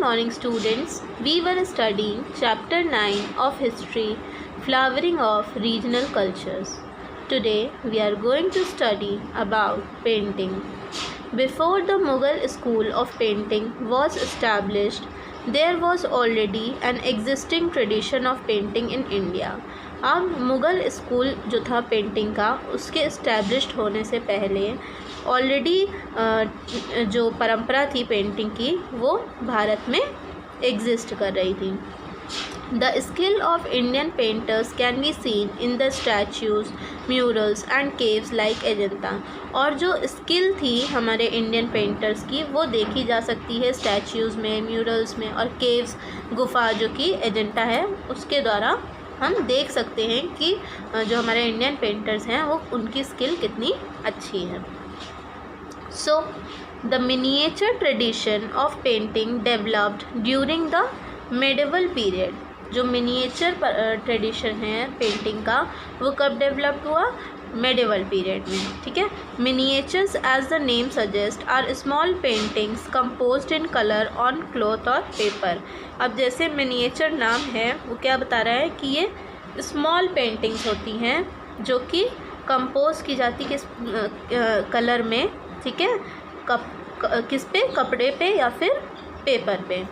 morning, students. We were studying chapter 9 of history, flowering of regional cultures. Today we are going to study about painting. Before the Mughal school of painting was established, there was already an existing tradition of painting in India. अब Mughal school जो था painting का, उसके established होने से पहले already जो परंपरा थी पेंटिंग की वो भारत में एग्जिस्ट कर रही थी. The skill of Indian painters can be seen in the statues, murals and caves like Ajanta. और जो स्किल थी हमारे इंडियन पेंटर्स की वो देखी जा सकती है स्टैच्यूज़ में, म्यूरल्स में और केव्स, गुफा जो कि अजंता है उसके द्वारा हम देख सकते हैं कि जो हमारे इंडियन पेंटर्स हैं वो उनकी स्किल कितनी अच्छी है. So the miniature tradition of painting developed during the medieval period. जो मिनिएचर ट्रेडिशन है पेंटिंग का वो कब डेवलप हुआ? मेडिवल पीरियड में. ठीक है. Miniatures as the name suggest are small paintings composed in colour on cloth or paper. अब जैसे मिनिएचर नाम है वो क्या बता रहा है कि ये स्मॉल पेंटिंग्स होती हैं जो कि कंपोज की जाती किस कलर में. ठीक है. किस पे? कपड़े पे या फिर पेपर पे.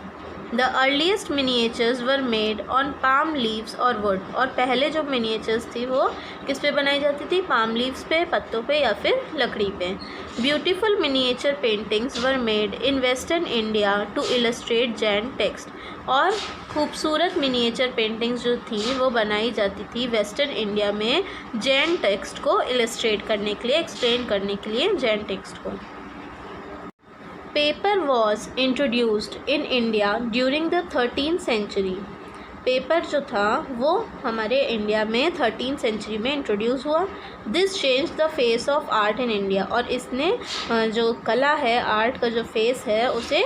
The earliest miniatures were made on palm leaves और वुड. और पहले जो मिनिएचर्स थी वो किस पे बनाई जाती थी? पाम लीव्स पे, पत्तों पे या फिर लकड़ी पे. Beautiful miniature paintings were made in western India to illustrate Jain text. और खूबसूरत मिनिएचर पेंटिंग्स जो थी वो बनाई जाती थी वेस्टर्न इंडिया में जैन टेक्स्ट को इलस्ट्रेट करने के लिए, एक्सप्लेन करने के लिए जैन टेक्स्ट को. Paper was introduced in India during the 13th century. Paper जो था वो हमारे इंडिया में 13th सेंचुरी में इंट्रोड्यूस हुआ. This change the face of art in India. और इसने जो कला है, आर्ट का जो फेस है उसे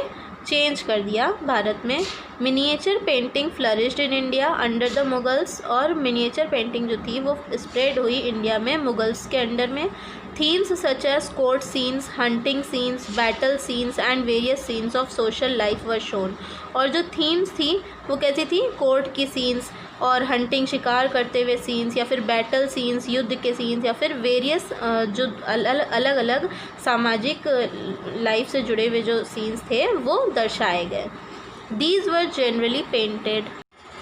चेंज कर दिया भारत में. Miniature painting flourished in India under the Mughals. और मिनिएचर पेंटिंग जो थी वो स्प्रेड हुई इंडिया में मुगल्स के अंडर में. Themes such as court scenes, hunting scenes, battle scenes and various scenes of social life were shown. और जो थीम्स थी वो कैसी थी? कोर्ट की सीन्स और हंटिंग, शिकार करते हुए सीन्स, या फिर बैटल सीन्स, युद्ध के सीन्स, या फिर वेरियस जो अलग अलग सामाजिक लाइफ से जुड़े हुए जो सीन्स थे वो दर्शाए गए. These were generally painted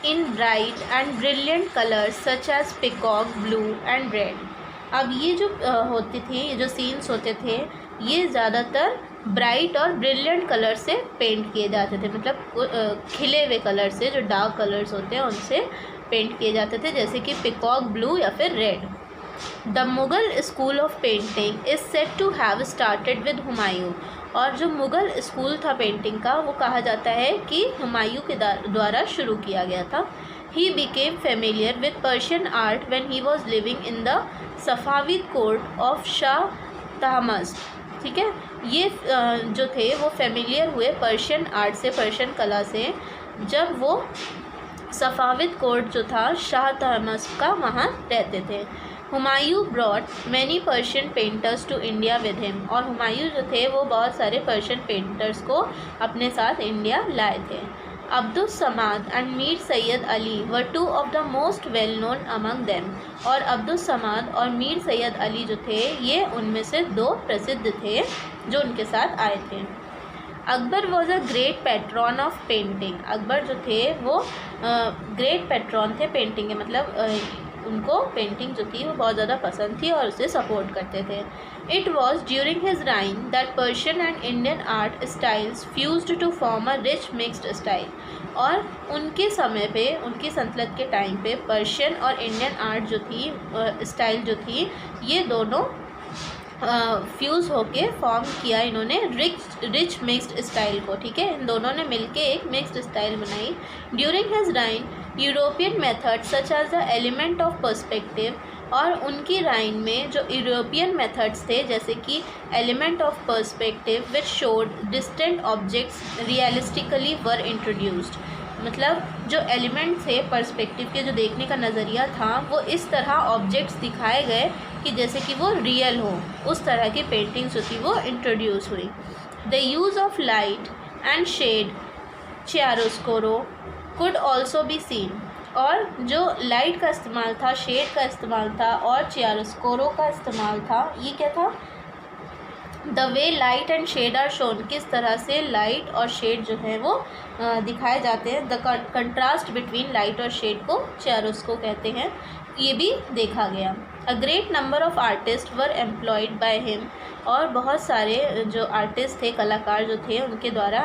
in bright and brilliant colours such as peacock, blue and red. अब ये जो होती थी, ये जो सीन्स होते थे ये ज़्यादातर ब्राइट और ब्रिलियंट कलर से पेंट किए जाते थे. मतलब खिले हुए कलर से, जो डार्क कलर्स होते हैं उनसे पेंट किए जाते थे, जैसे कि पिकॉक, ब्लू या फिर red. The Mughal school of painting is said to have started with Humayun. और जो मुग़ल स्कूल था पेंटिंग का वो कहा जाता है कि हुमायूं के द्वारा शुरू किया गया था. He became familiar with Persian art when he was living in the Safavid court of Shah Tahmasp. ठीक है. ये जो थे वो फेमिलियर हुए पर्शियन आर्ट से, पर्शियन कला से, जब वो सफाविद कोर्ट जो था शाह तहमस्प का वहाँ रहते थे. Humayun brought many Persian painters to India with him. और हुमायूं जो थे वो बहुत सारे पर्शियन पेंटर्स को अपने साथ इंडिया लाए थे. Abdul Samad and Mir Sayyid Ali were two of the most well known among them. और अब्दुल समाद और मीर सैयद अली जो थे ये उनमें से दो प्रसिद्ध थे जो उनके साथ आए थे. Akbar was a great patron of painting. Akbar जो थे वो ग्रेट पैट्रॉन थे पेंटिंग के, मतलब उनको पेंटिंग जो थी वो बहुत ज़्यादा पसंद थी और उसे सपोर्ट करते थे. It was during his reign that Persian and Indian art styles fused to form a rich mixed style. और उनके समय पे, उनकी सल्तनत के टाइम पे पर्शियन और इंडियन आर्ट जो थी, स्टाइल जो थी, ये दोनों फ्यूज़ होके फॉर्म किया इन्होंने रिच मिक्सड स्टाइल को. ठीक है. इन दोनों ने मिलके एक मिक्सड स्टाइल बनाई. During his reign European methods such as the element of perspective. और उनकी राइन में जो यूरोपियन मेथड्स थे जैसे कि element of perspective which showed distant objects realistically were introduced. मतलब जो एलिमेंट थे पर्सपेक्टिव के, जो देखने का नज़रिया था, वो इस तरह ऑब्जेक्ट्स दिखाए गए कि जैसे कि वो रियल हो. उस तरह की पेंटिंग्स जो थी वो इंट्रोड्यूस हुई. The use of light and shade chiaroscuro could also be seen। और जो लाइट का इस्तेमाल था, शेड का इस्तेमाल था और चियारोस्कोरो का इस्तेमाल था, ये क्या था? The way light and shade are shown, किस तरह से लाइट और शेड जो है वो दिखाए जाते हैं। द कंट्रास्ट बिटवीन लाइट और शेड को चियारोस्को कहते हैं, ये भी देखा गया। A great number of artist were employed by him, और बहुत सारे जो आर्टिस्ट थे, कलाकार जो थे, उनके द्वारा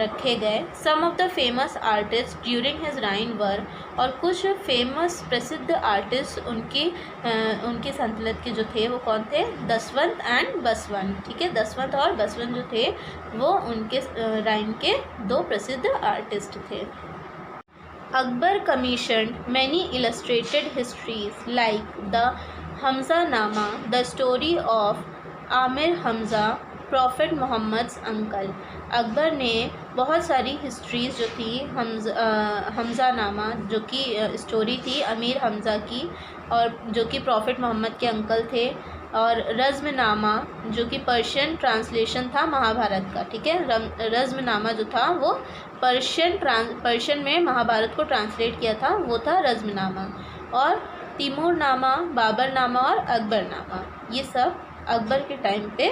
रखे गए। Some of the famous artist during his reign were, और कुछ फेमस प्रसिद्ध आर्टिस्ट उनकी संतलत के जो थे वो कौन थे? दसवंत एंड बसवंत। ठीक है, दसवंत और बसवंत जो थे वो उनके राइन के दो प्रसिद्ध आर्टिस्ट थे। Akbar commissioned many illustrated histories like the Hamzanama, the story of Amir Hamza, Prophet Muhammad's uncle। Akbar ने बहुत सारी हिस्ट्रीज़ जो थी, हमज़ानामा जो कि स्टोरी थी अमीर हमज़ा की, और जो कि प्रॉफिट मोहम्मद के अंकल थे, और रज़्मनामा जो कि पर्शियन ट्रांसलेशन था महाभारत का। ठीक है, रज़्मनामा जो था वो पर्शियन में महाभारत को ट्रांसलेट किया था, वो था रज़्मनामा। और तिमूरनामा, बाबरनामा और अकबरनामा, ये सब अकबर के टाइम पे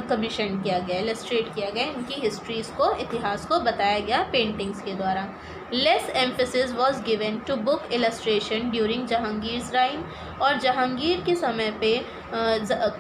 कमीशन किया गया, इलस्ट्रेट किया गया, इनकी हिस्ट्रीज़ को, इतिहास को बताया गया पेंटिंग्स के द्वारा। Less emphasis was given to book illustration during Jahangir's reign, और जहांगीर के समय पे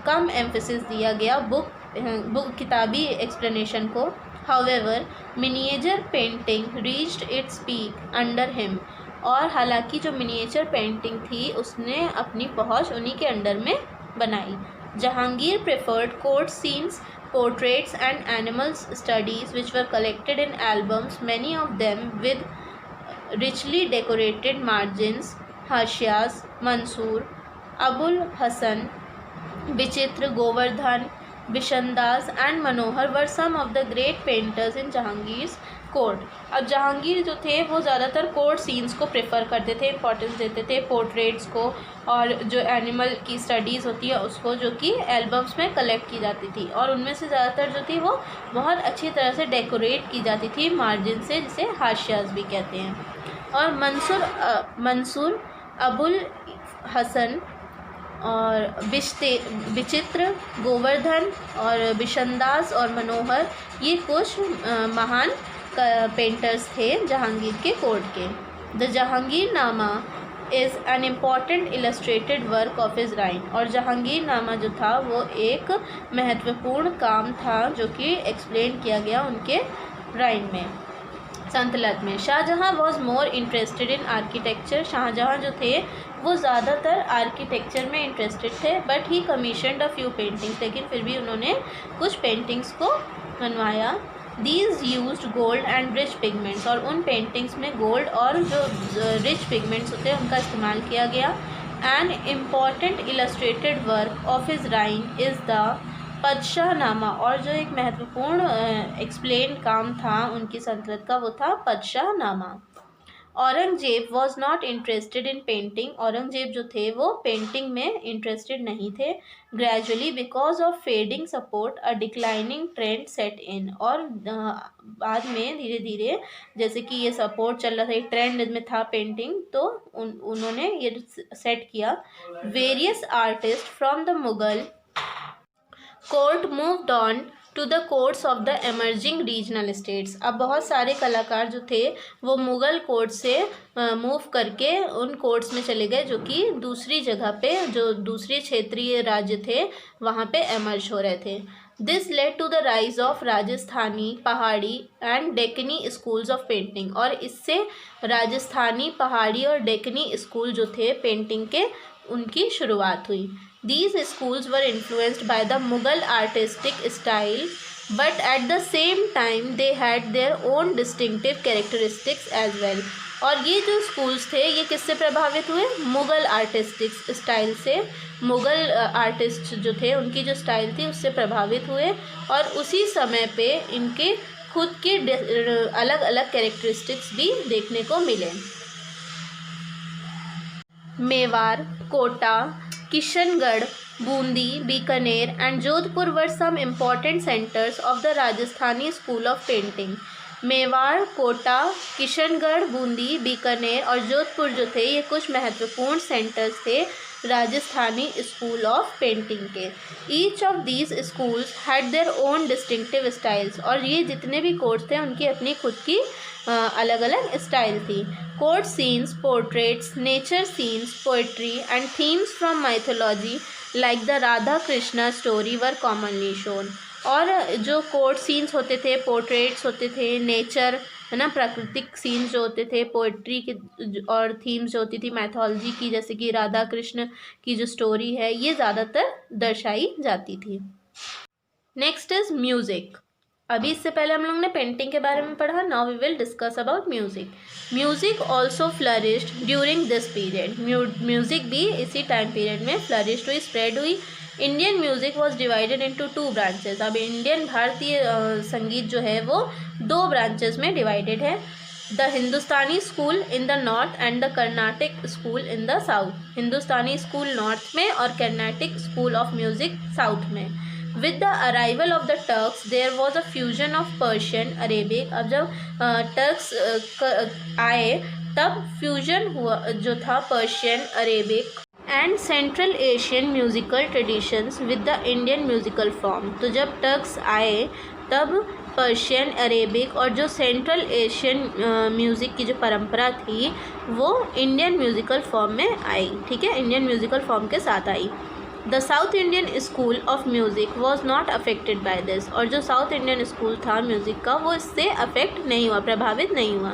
कम एम्फेसिस दिया गया बुक किताबी एक्सप्लेनेशन को। However miniature painting reached its peak under him, और हालांकि जो मिनिएचर पेंटिंग थी उसने अपनी पहुंच उन्हीं के अंडर में बनाई। Jahangir preferred court scenes, portraits and animal studies which were collected in albums, many of them with richly decorated margins, hashiyas। Mansur, Abul Hasan, Bichitr, Govardhan, Bishandas and Manohar were some of the great painters in Jahangir's court. अब जहांगीर जो थे वो ज़्यादातर कोर्ट सीन्स को prefer करते थे, importance देते थे, पोर्ट्रेट्स को, और जो एनिमल की स्टडीज़ होती है उसको, जो कि एल्बम्स में कलेक्ट की जाती थी, और उनमें से ज़्यादातर जो थी वो बहुत अच्छी तरह से डेकोरेट की जाती थी मार्जिन से, जिसे हाशियाज भी कहते हैं। और मंसूर, अबुल हसन और विचित्र, गोवर्धन और बिशंदास और मनोहर, ये कुछ महान पेंटर्स थे जहांगीर के कोर्ट के। The Jahangirnama is an important illustrated work of his reign, और जहांगीरनामा जो था वो एक महत्वपूर्ण काम था जो कि एक्सप्लेन किया गया उनके राइन में, संतलत में। Shahjahan was more interested in architecture, Shahjahan जो थे वो ज़्यादातर आर्किटेक्चर में इंटरेस्टेड थे, but he commissioned a few paintings, लेकिन फिर भी उन्होंने कुछ पेंटिंग्स को बनवाया। These used gold and rich pigments, और उन पेंटिंग्स में गोल्ड और जो रिच पिगमेंट्स होते हैं उनका इस्तेमाल किया गया। An important illustrated work of his reign is the Padshahnama, और जो एक महत्वपूर्ण एक्सप्लेन काम था उनकी संतलत का वो था Padshahnama. Aurangzeb was not interested in painting, Aurangzeb जो थे वो पेंटिंग में इंटरेस्टेड नहीं थे। Gradually because of fading support a declining trend set in, और बाद में धीरे धीरे जैसे कि ये सपोर्ट चल रहा था, एक ट्रेंड में था पेंटिंग, तो उन्होंने ये सेट किया। Various artist from the Mughal court moved on to the courts of the emerging regional states. अब बहुत सारे कलाकार जो थे वो मुग़ल कोर्ट से मूव करके उन कोर्ट्स में चले गए जो कि दूसरी जगह पे, जो दूसरे क्षेत्रीय राज्य थे वहाँ पे एमर्ज हो रहे थे। This led to the rise of Rajasthani, Pahari and Deccani schools of painting, और इससे राजस्थानी, पहाड़ी और डेक्कनी स्कूल जो थे पेंटिंग के, उनकी शुरुआत हुई। These schools were influenced by the Mughal artistic style, but at the same time they had their own distinctive characteristics as well। और ये जो स्कूल्स थे ये किससे प्रभावित हुए? मुग़ल आर्टिस्टिक स्टाइल से। मुग़ल आर्टिस्ट जो थे उनकी जो स्टाइल थी उससे प्रभावित हुए, और उसी समय पे इनके खुद के अलग अलग कैरेक्टरिस्टिक्स भी देखने को मिले। Mewar, Kota, Kishangarh, Bundi, Bikaner and Jodhpur were some important centers of the Rajasthani school of painting। Mewar, Kota, Kishangarh, Bundi, Bikaner और जोधपुर जो थे ये कुछ महत्वपूर्ण सेंटर्स थे राजस्थानी स्कूल ऑफ पेंटिंग के। Each of these schools had their own distinctive styles, और ये जितने भी कोर्स थे उनकी अपनी खुद की अलग अलग स्टाइल थी। Court scenes, portraits, nature scenes, poetry and themes from mythology like the Radha Krishna story were commonly shown. और जो कोर्ट सीन्स होते थे, पोर्ट्रेट्स होते थे, नेचर है ना, प्राकृतिक सीन्स जो होते थे, पोइट्री की और थीम्स जो होती थी मैथोलॉजी की, जैसे कि राधा कृष्ण की जो स्टोरी है, ये ज़्यादातर दर्शाई जाती थी। Next is music. अभी इससे पहले हम लोग ने पेंटिंग के बारे में पढ़ा, now we will discuss about music. Music also flourished during this period. Music भी इसी टाइम पीरियड में फ्लरिश्ड हुई, स्प्रेड हुई। Indian music was divided into 2 branches. अब इंडियन भारतीय संगीत जो है वो 2 ब्रांचेस में डिवाइडेड है। The Hindustani school in the north and the Carnatic school in the south. Hindustani school north में और Carnatic school of music south में। With the arrival of the Turks there was a fusion of Persian, Arabic. अब जब Turks आए तब fusion हुआ जो था Persian, Arabic and central Asian musical traditions with the Indian musical form. तो जब टर्क्स आए तब पर्शियन, अरेबिक और जो सेंट्रल एशियन म्यूज़िक की जो परंपरा थी वो इंडियन म्यूज़िकल फॉर्म में आई। ठीक है, इंडियन म्यूज़िकल फॉर्म के साथ आई। The south Indian school of music was not affected by this. और जो साउथ इंडियन स्कूल था म्यूज़िक का वो इससे अफेक्ट नहीं हुआ, प्रभावित नहीं हुआ।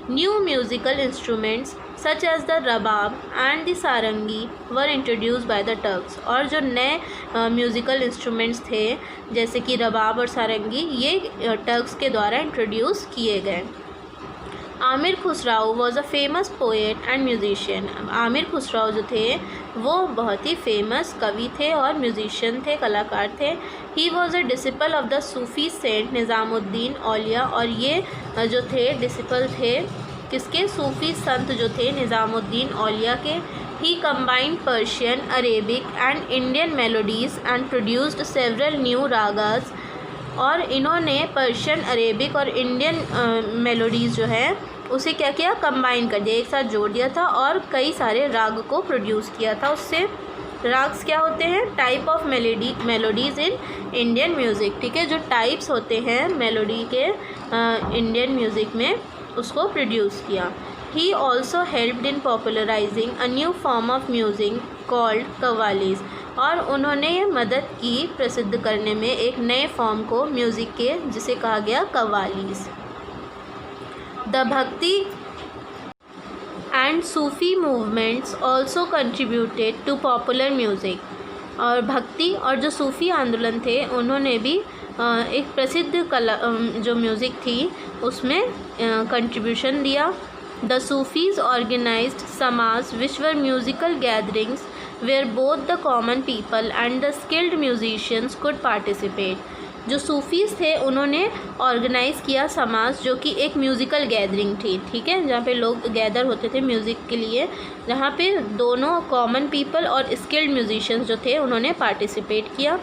New musical instruments such as the rabab and the sarangi were introduced by the Turks. और जो नए म्यूज़िकल इंस्ट्रूमेंट्स थे जैसे कि रबाब और सारंगी, ये टर्क्स के द्वारा इंट्रोड्यूस किए गए। Amir Khusrau was a famous poet and musician. Amir Khusrau जो थे वो बहुत ही फेमस कवि थे और म्यूजिशियन थे, कलाकार थे। He was a disciple of the Sufi saint Nizamuddin Auliya. और ये जो थे डिसिपल थे किसके, सूफी संत जो थे निज़ामुद्दीन औलिया के। He combined Persian, Arabic and Indian melodies and produced several new ragas. और इन्होंने पर्शियन, अरेबिक और इंडियन मेलोडीज़ जो है उसे क्या किया, कंबाइन कर दिया, एक साथ जोड़ दिया था और कई सारे राग को प्रोड्यूस किया था उससे। राग्स क्या होते हैं, type of melodies in Indian music. ठीक है, जो टाइप्स होते हैं मेलोडी के इंडियन म्यूज़िक में उसको प्रोड्यूस किया। He also helped in popularising a new form of music called qawwalis. और उन्होंने मदद की प्रसिद्ध करने में एक नए फॉर्म को म्यूज़िक के, जिसे कहा गया qawwalis. The Bhakti and Sufi movements also contributed to popular music. और भक्ति और जो सूफ़ी आंदोलन थे उन्होंने भी एक प्रसिद्ध कला जो म्यूज़िक थी उसमें कंट्रीब्यूशन दिया। The Sufis organised samaj which were musical gatherings where both the common people and the skilled musicians could participate। जो सूफ़ीज़ थे उन्होंने ऑर्गेनाइज़ किया समाज जो कि एक म्यूज़िकल गैदरिंग थी। ठीक है, जहाँ पे लोग गैदर होते थे म्यूज़िक के लिए, जहाँ पे दोनों कॉमन पीपल और स्किल्ड म्यूजिशियंस जो थे उन्होंने पार्टिसिपेट किया।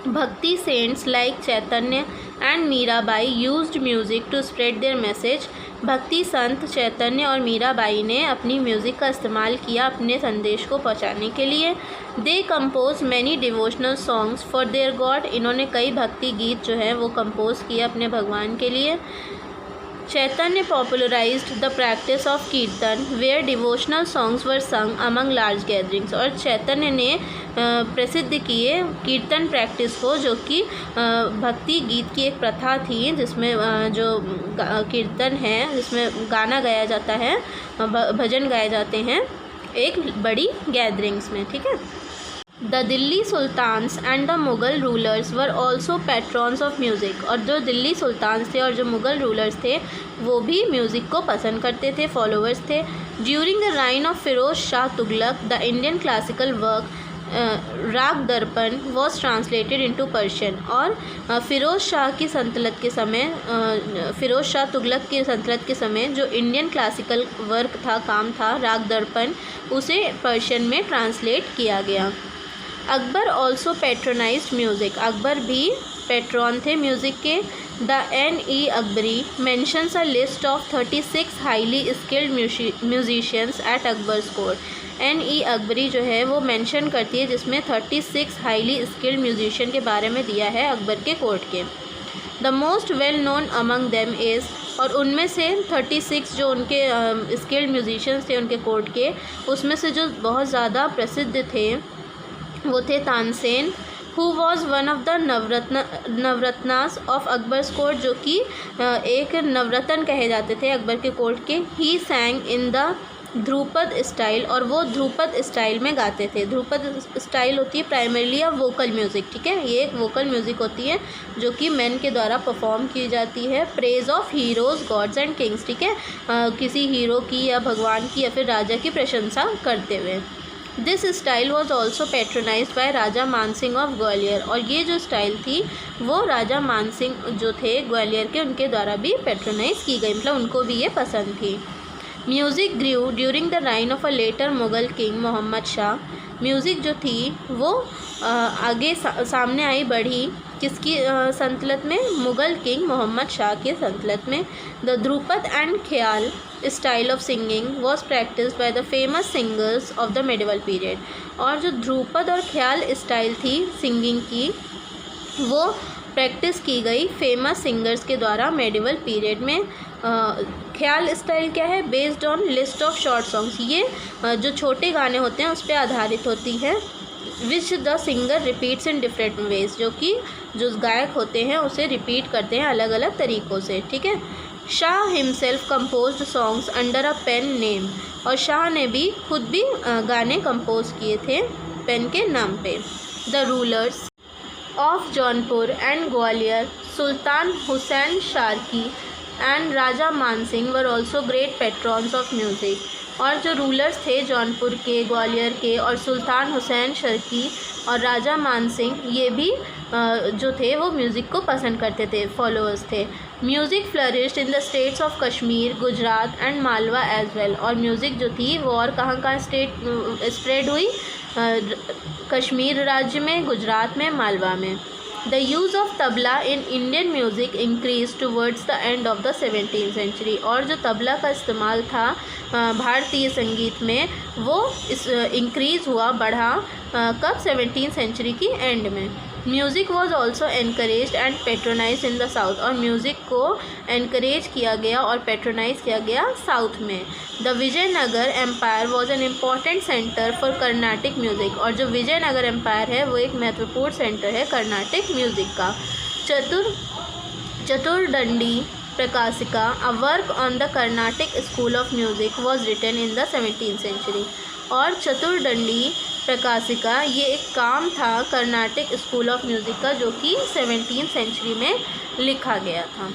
Bhakti saints like Chaitanya and Mirabai used music to spread their message. Bhakti संत चैतन्य और मीराबाई ने अपनी म्यूज़िक का इस्तेमाल किया अपने संदेश को पहुंचाने के लिए। They compose many devotional songs for their god. इन्होंने कई भक्ति गीत जो है वो कंपोज किए अपने भगवान के लिए। चैतन्य पॉपुलराइज्ड द प्रैक्टिस ऑफ कीर्तन वेयर डिवोशनल सॉन्ग्स वर संग अमंग लार्ज गैदरिंग्स। और चैतन्य ने प्रसिद्ध किए कीर्तन प्रैक्टिस को, जो कि भक्ति गीत की एक प्रथा थी जिसमें जो कीर्तन है जिसमें गाना गाया जाता है, भजन गाए जाते हैं एक बड़ी गैदरिंग्स में। ठीक है, the Delhi sultans and the Mughal rulers were also patrons of music. और जो दिल्ली सुल्तान्स थे और जो मुग़ल रूलर्स थे वो भी म्यूज़िक को पसंद करते थे, फॉलोअर्स थे। During the reign of Firoz Shah Tughlaq the Indian classical work Raga Darpan was translated into Persian. और फ़िरोज़ शाह की सल्तनत के समय, फ़िरोज़ शाह तुगलक की सल्तनत के समय जो इंडियन क्लासिकल वर्क था, काम था, राग दर्पण, उसे पर्शियन में ट्रांसलेट किया गया। Akbar also patronised music. Akbar भी पैट्रॉन थे म्यूज़िक के। The N.E. Akbari mentions a list of 36 highly skilled musicians at Akbar's court. N.E. Akbari जो है वो मेंशन करती है जिसमें 36 हाईली स्किल्ड म्यूजिशियन के बारे में दिया है अकबर के कोर्ट के. The most well known among them is, और उनमें से 36 जो उनके स्किल्ड म्यूजिशियंस थे उनके कोर्ट के, उसमें से जो बहुत ज़्यादा प्रसिद्ध थे वो थे Tansen, who was one of the navratnas of Akbar's court, जो कि एक नवरत्न कहे जाते थे अकबर के कोर्ट के. He sang in the dhrupad style, और वो ध्रुपद स्टाइल में गाते थे. ध्रुपद स्टाइल होती है प्राइमरली अ वोकल म्यूज़िक, ठीक है. ये एक वोकल म्यूज़िक होती है जो कि मेन के द्वारा परफॉर्म की जाती है. Praise of heroes, gods and Kings, ठीक है, किसी हीरो की या भगवान की या फिर राजा की प्रशंसा करते हुए. This style was also patronised by Raja Mansingh of Gwalior, और ये जो स्टाइल थी वो राजा मानसिंह जो थे ग्वालियर के, उनके द्वारा भी पेट्रोनाइज की गई, मतलब उनको भी ये पसंद थी. Music grew during the reign of a later Mughal king Muhammad Shah. Music जो थी वो आगे सामने आई, बढ़ी किसकी सल्तनत में? मुग़ल किंग मोहम्मद शाह के सल्तनत में. द ध्रुपद एंड ख्याल style of singing was practised by the famous singers of the medieval period. और जो ध्रुपद और ख्याल स्टाइल थी सिंगिंग की वो प्रैक्टिस की गई फेमस सिंगर्स के द्वारा मेडिवल पीरियड में. ख्याल स्टाइल क्या है? Based on list of short songs, ये जो छोटे गाने होते हैं उस पर आधारित होती है. Which the singer repeats in different ways, जो कि जो गायक होते हैं उसे रिपीट करते हैं अलग अलग तरीक़ों से, ठीक है. Shah himself composed songs under a pen name, और शाह ने भी खुद भी गाने कंपोज किए थे पेन के नाम पे. The rulers of Jaunpur and Gwalior, Sultan Hussain Sharqi and Raja Mansingh were also great patrons of music. और जो रूलर्स थे जौनपुर के, ग्वालियर के, और सुल्तान हुसैन शारकी और राजा मानसिंह, ये भी जो थे वो म्यूज़िक को पसंद करते थे, फॉलोअर्स थे. Music flourished in the states of Kashmir, Gujarat and Malwa as well. और म्यूज़िक जो थी वो और कहाँ स्टेट स्प्रेड हुई? कश्मीर राज्य में, गुजरात में, मालवा में. The use of tabla in Indian music increase towards the end of the 17th century. और जो तबला का इस्तेमाल था भारतीय संगीत में वो इंक्रीज़ हुआ, बढ़ा कब? 17th सेंचुरी की एंड में. Music was also encourage and patronize in the south. और म्यूज़िक को एनकरेज किया गया और पेट्रोनाइज किया गया साउथ में. The Vijayanagara empire was an important centre for Carnatic music. और जो विजयनगर एम्पायर है वो एक महत्वपूर्ण सेंटर है कर्नाटिक म्यूज़िक का. Chaturdandi Prakashika, a work on the Carnatic school of music was written in the 17th century. और चतुर्दंडी प्रकाशिका ये एक काम था कर्नाटिक स्कूल ऑफ म्यूज़िक का जो कि 17th सेंचुरी में लिखा गया था.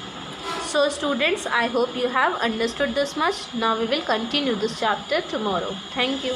So students, I hope you have understood this much. Now we will continue this chapter tomorrow. Thank you.